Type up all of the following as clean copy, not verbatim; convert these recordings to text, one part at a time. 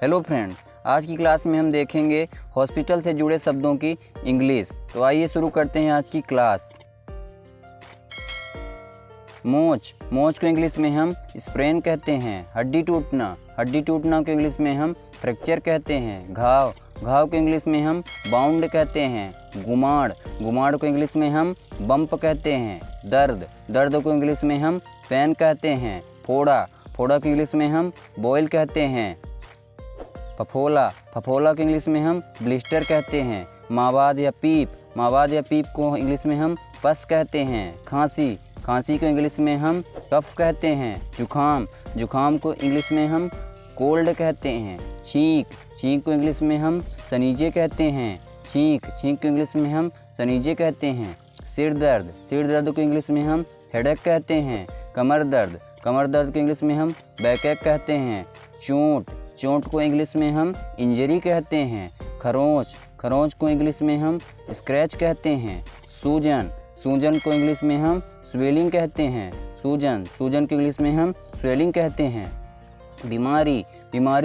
Hello friends, आज की class में हम देखेंगे हॉस्पिटल से जुड़े शब्दों की इंग्लिश। तो आइए शुरू करते हैं आज की क्लास। मोच को इंग्लिश में हम स्प्रेन कहते हैं। हड्डी टूटना को इंग्लिश में हम फ्रैक्चर कहते हैं। घाव को इंग्लिश में हम बाउंड कहते हैं। गुमाड़ को इंग्लिश में हम बम्प कहते हैं। दर्द को इंग्लिश में हम पेन कहते हैं। फोड़ा को इंग्लिश में हम बॉयल कहते हैं। फफोला को इंग्लिश में हम ब्लिस्टर कहते हैं। मावाद या पीप को इंग्लिश में हम पस कहते हैं। खांसी को इंग्लिश में हम कफ कहते हैं। जुखाम को इंग्लिश में हम कोल्ड कहते हैं। छींक को इंग्लिश में हम सनीजे कहते हैं। छींक को इंग्लिश में हम सनीजे कहते हैं। सिर दर्द को इंग्लिश में हम हेडेक कहते हैं। कमर दर्द को इंग्लिश में हम बैकएक कहते हैं। चोट को इंग्लिश में हम इंजरी कहते हैं। खरोंच को इंग्लिश में हम स्क्रैच कहते हैं। सूजन को इंग्लिश में हम स्वेलिंग कहते हैं। सूजन को इंग्लिश में हम स्वेलिंग कहते हैं। बीमारी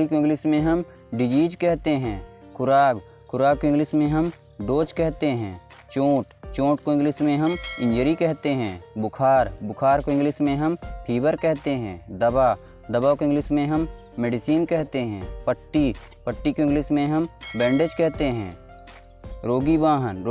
को इंग्लिश में हम डिजीज कहते हैं। खुराक को इंग्लिश में हम डोज कहते हैं। चोट को इंग्लिश में हम इंजरी कहते हैं। बुखार को इंग्लिश में हम फीवर कहते हैं। दवा को इंग्लिश में हम मेडिसिन कहते हैं। पट्टी को इंग्लिश में हम बैंडेज कहते हैं। रोगी वाहन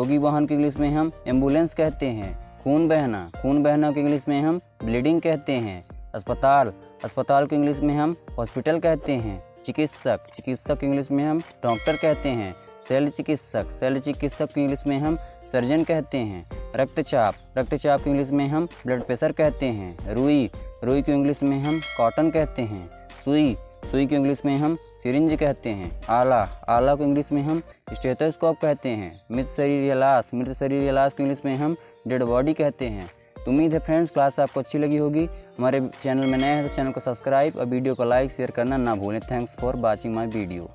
को इंग्लिश में हम एम्बुलेंस कहते हैं। खून बहना को इंग्लिश में हम ब्लीडिंग कहते हैं। अस्पताल को इंग्लिश में हम हॉस्पिटल कहते हैं। चिकित्सक को इंग्लिश में हम डॉक्टर कहते हैं। शल्य चिकित्सक को इंग्लिश में हम सर्जन कहते हैं। रक्तचाप को इंग्लिश में हम ब्लड प्रेशर कहते हैं। रुई को इंग्लिश में हम कॉटन कहते हैं। सुई को इंग्लिश में हम सिरिंज कहते हैं। आला को इंग्लिश में हम स्टेथोस्कोप कहते हैं। मृत शरीर या लाश को इंग्लिश में हम डेड बॉडी कहते हैं। तो उम्मीद है फ्रेंड्स क्लास आपको अच्छी लगी होगी। हमारे चैनल में नए हैं तो चैनल को सब्सक्राइब और वीडियो को लाइक शेयर करना ना भूलें। Thanks for watching my video.